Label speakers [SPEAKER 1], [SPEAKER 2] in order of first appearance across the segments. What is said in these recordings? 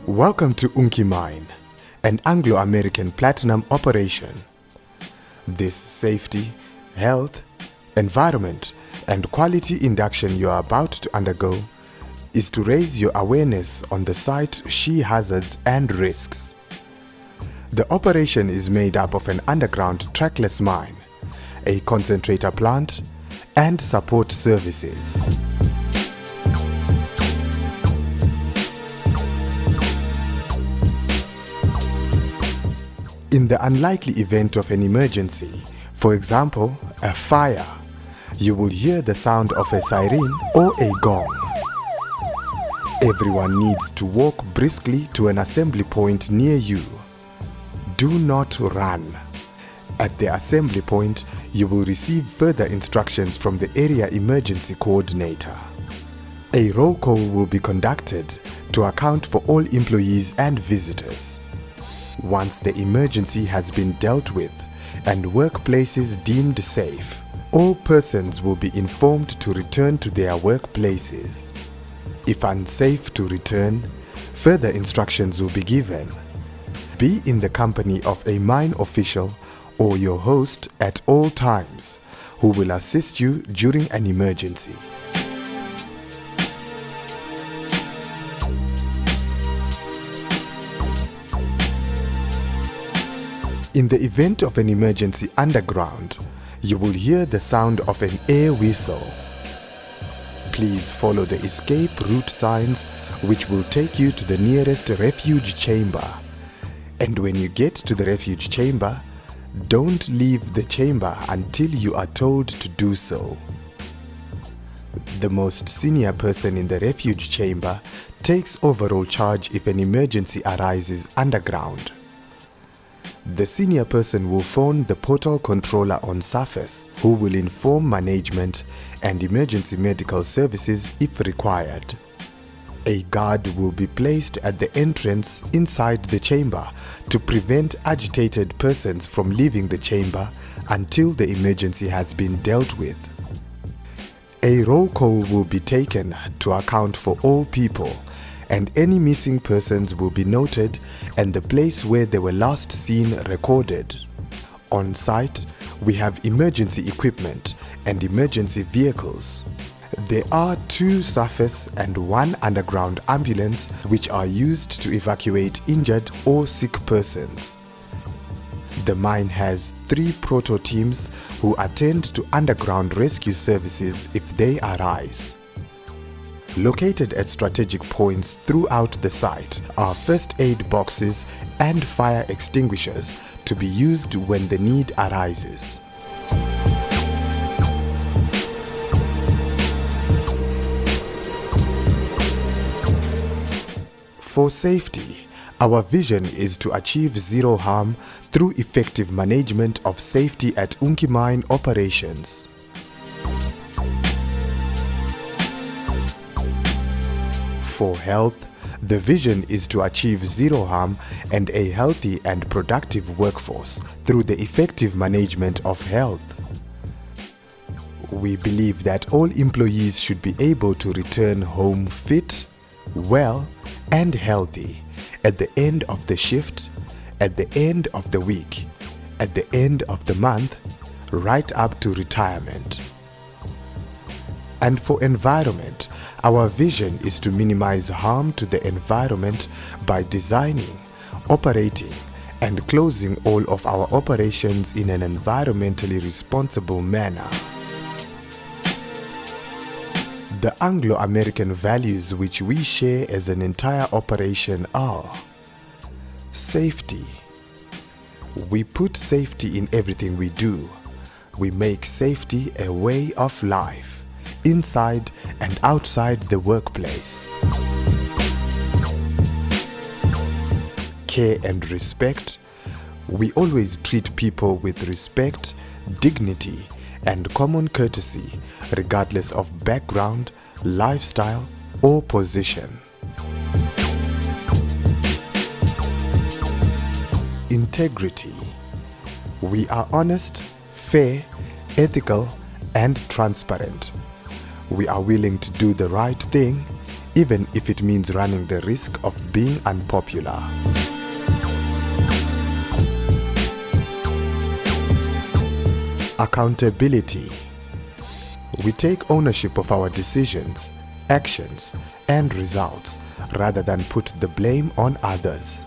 [SPEAKER 1] Welcome to Unki Mine, an Anglo-American platinum operation. This safety, health, environment, and quality induction you are about to undergo is to raise your awareness on the site SHEQ hazards and risks. The operation is made up of an underground trackless mine, a concentrator plant, and support services. In the unlikely event of an emergency, for example, a fire, you will hear the sound of a siren or a gong. Everyone needs to walk briskly to an assembly point near you. Do not run. At the assembly point, you will receive further instructions from the area emergency coordinator. A roll call will be conducted to account for all employees and visitors. Once the emergency has been dealt with and workplaces deemed safe, all persons will be informed to return to their workplaces. If unsafe to return, further instructions will be given. Be in the company of a mine official or your host at all times, who will assist you during an emergency. In the event of an emergency underground, you will hear the sound of an air whistle. Please follow the escape route signs, which will take you to the nearest refuge chamber. And when you get to the refuge chamber, don't leave the chamber until you are told to do so. The most senior person in the refuge chamber takes overall charge if an emergency arises underground. The senior person will phone the portal controller on surface, who will inform management and emergency medical services if required. A guard will be placed at the entrance inside the chamber to prevent agitated persons from leaving the chamber until the emergency has been dealt with. A roll call will be taken to account for all people, and any missing persons will be noted and the place where they were last seen recorded. On site, we have emergency equipment and emergency vehicles. There are 2 surface and 1 underground ambulance which are used to evacuate injured or sick persons. The mine has 3 proto teams who attend to underground rescue services if they arise. Located at strategic points throughout the site are first aid boxes and fire extinguishers to be used when the need arises. For safety, our vision is to achieve zero harm through effective management of safety at Unki Mine operations. For health, the vision is to achieve zero harm and a healthy and productive workforce through the effective management of health. We believe that all employees should be able to return home fit, well, and healthy at the end of the shift, at the end of the week, at the end of the month, right up to retirement. And for environment, our vision is to minimize harm to the environment by designing, operating, and closing all of our operations in an environmentally responsible manner. The Anglo-American values which we share as an entire operation are safety. We put safety in everything we do. We make safety a way of life, inside and outside the workplace. Care and respect. We always treat people with respect, dignity, and common courtesy, regardless of background, lifestyle, or position. Integrity. We are honest, fair, ethical, and transparent. We are willing to do the right thing even if it means running the risk of being unpopular. Accountability. We take ownership of our decisions, actions, and results rather than put the blame on others.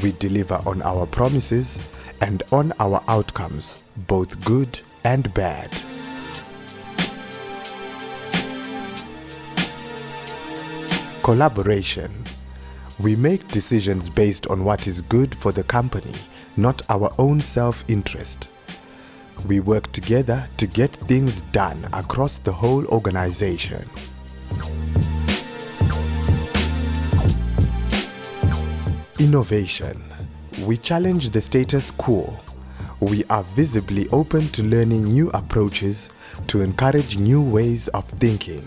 [SPEAKER 1] We deliver on our promises and on our outcomes, both good and bad. Collaboration. We make decisions based on what is good for the company, not our own self-interest. We work together to get things done across the whole organization. Innovation. We challenge the status quo. We are visibly open to learning new approaches to encourage new ways of thinking.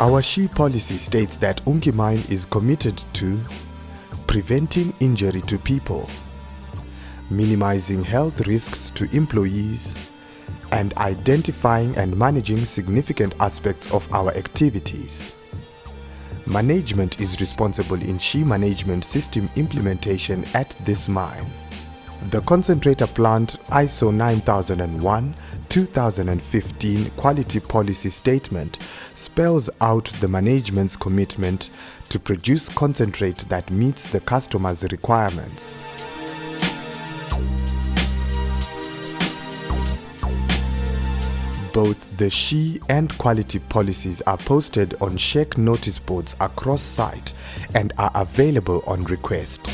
[SPEAKER 1] Our SHEQ policy states that Unki Mine is committed to preventing injury to people, minimizing health risks to employees, and identifying and managing significant aspects of our activities. Management is responsible in SHEQ management system implementation at this mine. The concentrator plant ISO 9001-2015 quality policy statement spells out the management's commitment to produce concentrate that meets the customer's requirements. Both the SHEQ and quality policies are posted on SHEQ notice boards across site and are available on request.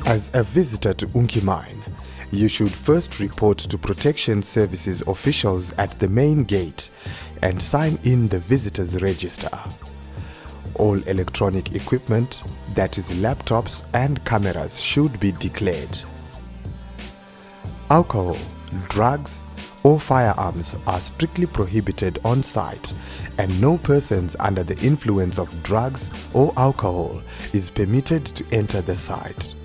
[SPEAKER 1] As a visitor to Unki Mine, you should first report to Protection Services officials at the main gate and sign in the visitors register. All electronic equipment, that is laptops and cameras, should be declared. Alcohol, drugs, or firearms are strictly prohibited on site, and no persons under the influence of drugs or alcohol is permitted to enter the site.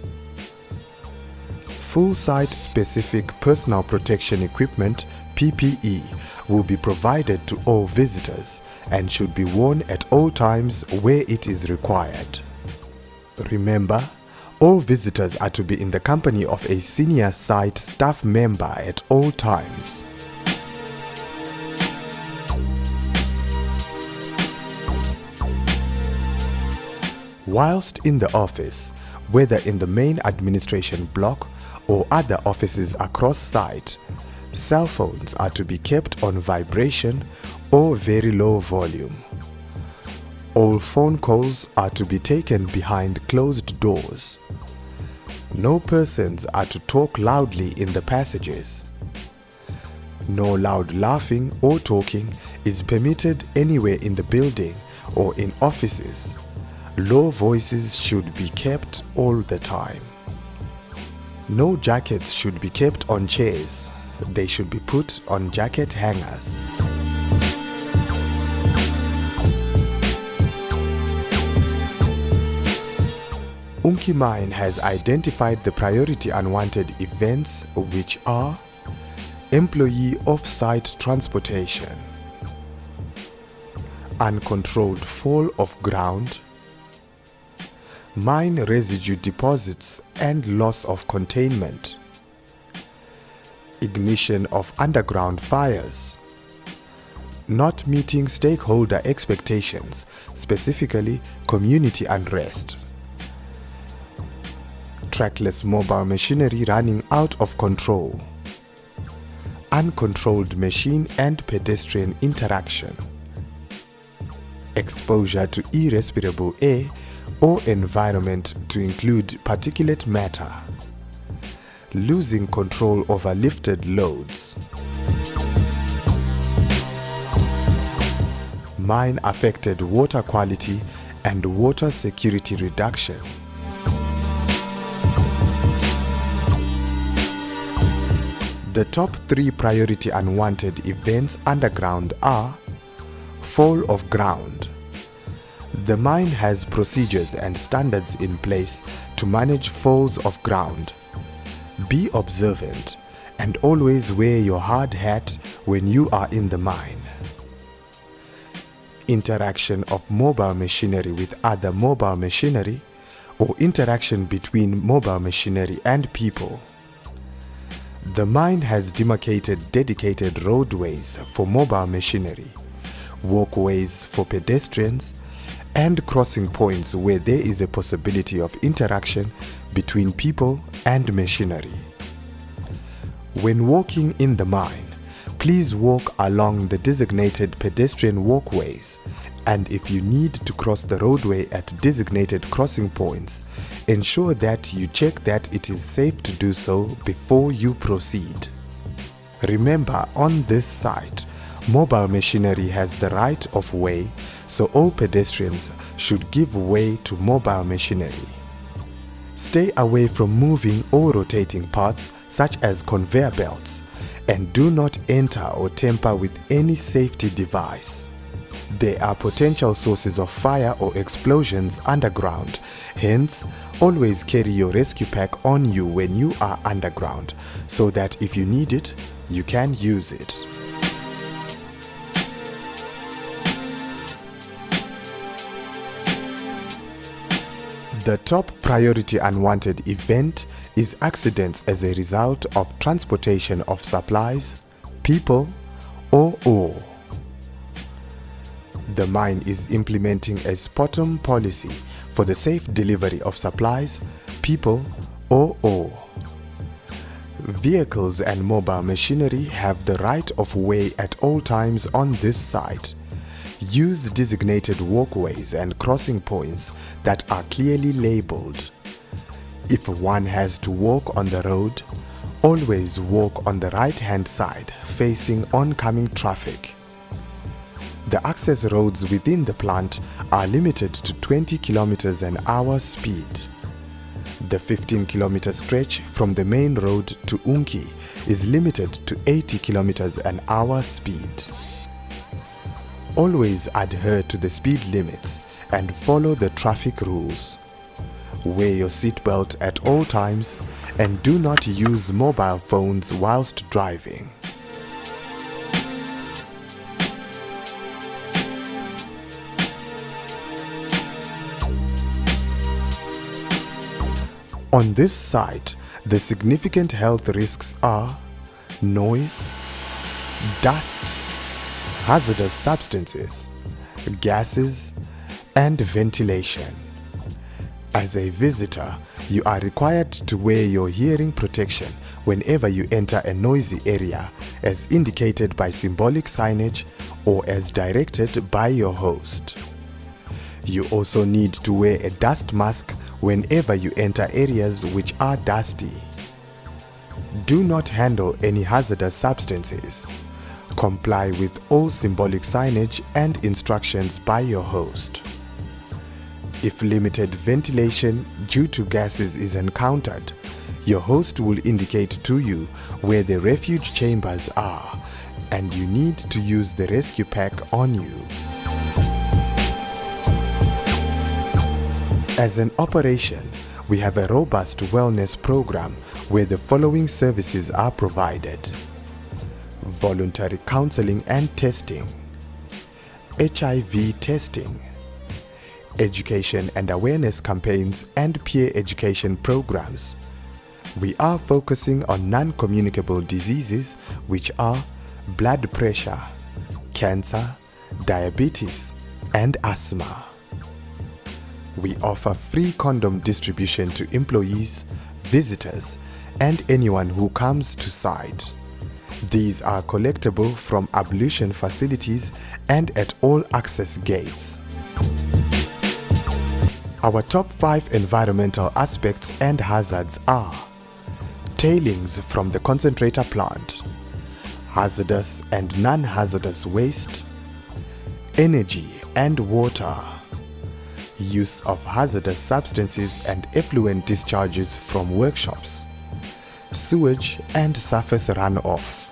[SPEAKER 1] Full site-specific personal protection equipment (PPE) will be provided to all visitors and should be worn at all times where it is required. Remember, all visitors are to be in the company of a senior site staff member at all times. Whilst in the office, whether in the main administration block or other offices across site, cell phones are to be kept on vibration or very low volume. All phone calls are to be taken behind closed doors. No persons are to talk loudly in the passages. No loud laughing or talking is permitted anywhere in the building or in offices. Low voices should be kept all the time. No jackets should be kept on chairs. They should be put on jacket hangers. Unki Mine has identified the priority unwanted events, which are employee off-site transportation, uncontrolled fall of ground, mine residue deposits and loss of containment, ignition of underground fires, not meeting stakeholder expectations, specifically community unrest, trackless mobile machinery running out of control, uncontrolled machine and pedestrian interaction, exposure to irrespirable air or environment to include particulate matter, losing control over lifted loads, mine affected water quality and water security reduction. The top 3 priority unwanted events underground are fall of ground, The mine has procedures and standards in place to manage falls of ground. Be observant and always wear your hard hat when you are in the mine. Interaction of mobile machinery with other mobile machinery, or interaction between mobile machinery and people. The mine has demarcated dedicated roadways for mobile machinery, walkways for pedestrians, and crossing points where there is a possibility of interaction between people and machinery. When walking in the mine, please walk along the designated pedestrian walkways, and if you need to cross the roadway at designated crossing points, ensure that you check that it is safe to do so before you proceed. Remember, on this site, mobile machinery has the right of way, so all pedestrians should give way to mobile machinery. Stay away from moving or rotating parts such as conveyor belts, and do not enter or tamper with any safety device. There are potential sources of fire or explosions underground, hence always carry your rescue pack on you when you are underground, so that if you need it, you can use it. The top priority unwanted event is accidents as a result of transportation of supplies, people, or ore. The mine is implementing a spot-on policy for the safe delivery of supplies, people, or ore. Vehicles and mobile machinery have the right of way at all times on this site. Use designated walkways and crossing points that are clearly labeled. If one has to walk on the road, always walk on the right-hand side facing oncoming traffic. The access roads within the plant are limited to 20 km an hour speed. The 15-kilometer stretch from the main road to Unki is limited to 80 km an hour speed. Always adhere to the speed limits and follow the traffic rules. Wear your seatbelt at all times and do not use mobile phones whilst driving. On this site, the significant health risks are noise, dust, hazardous substances, gases, and ventilation. As a visitor, you are required to wear your hearing protection whenever you enter a noisy area, as indicated by symbolic signage or as directed by your host. You also need to wear a dust mask whenever you enter areas which are dusty. Do not handle any hazardous substances. Comply with all symbolic signage and instructions by your host. If limited ventilation due to gases is encountered, your host will indicate to you where the refuge chambers are, and you need to use the rescue pack on you. As an operation, we have a robust wellness program where the following services are provided: voluntary counseling and testing, HIV testing, education and awareness campaigns and peer education programs. We are focusing on non-communicable diseases which are blood pressure, cancer, diabetes, and asthma. We offer free condom distribution to employees, visitors, and anyone who comes to site. These are collectible from ablution facilities and at all access gates. Our top 5 environmental aspects and hazards are: tailings from the concentrator plant, hazardous and non-hazardous waste, energy and water, use of hazardous substances and effluent discharges from workshops, sewage and surface runoff.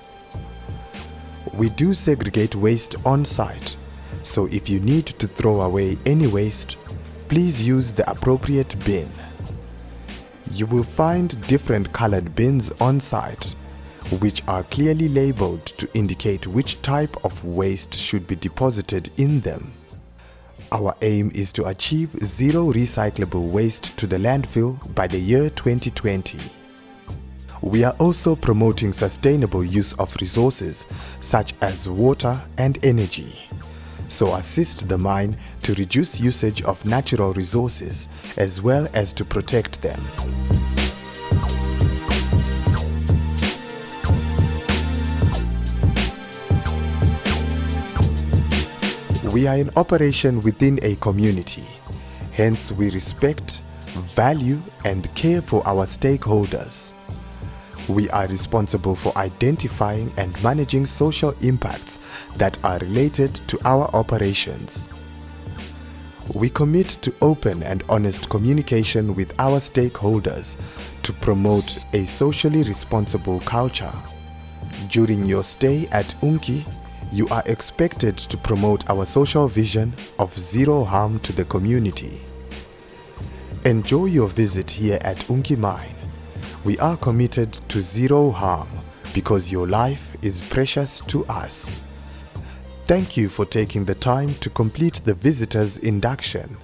[SPEAKER 1] We do segregate waste on site, So if you need to throw away any waste, please use the appropriate bin. You will find different colored bins on site, which are clearly labeled to indicate which type of waste should be deposited in them. Our aim is to achieve zero recyclable waste to the landfill by the year 2020. We are also promoting sustainable use of resources such as water and energy. So assist the mine to reduce usage of natural resources as well as to protect them. We are in operation within a community, hence we respect, value and care for our stakeholders. We are responsible for identifying and managing social impacts that are related to our operations. We commit to open and honest communication with our stakeholders to promote a socially responsible culture. During your stay at Unki, you are expected to promote our social vision of zero harm to the community. Enjoy your visit here at Unki Mine. We are committed to zero harm because your life is precious to us. Thank you for taking the time to complete the visitor's induction.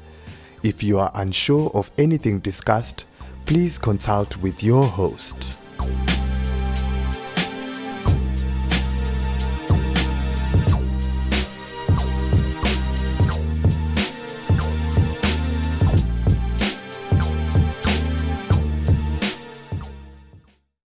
[SPEAKER 1] If you are unsure of anything discussed, please consult with your host.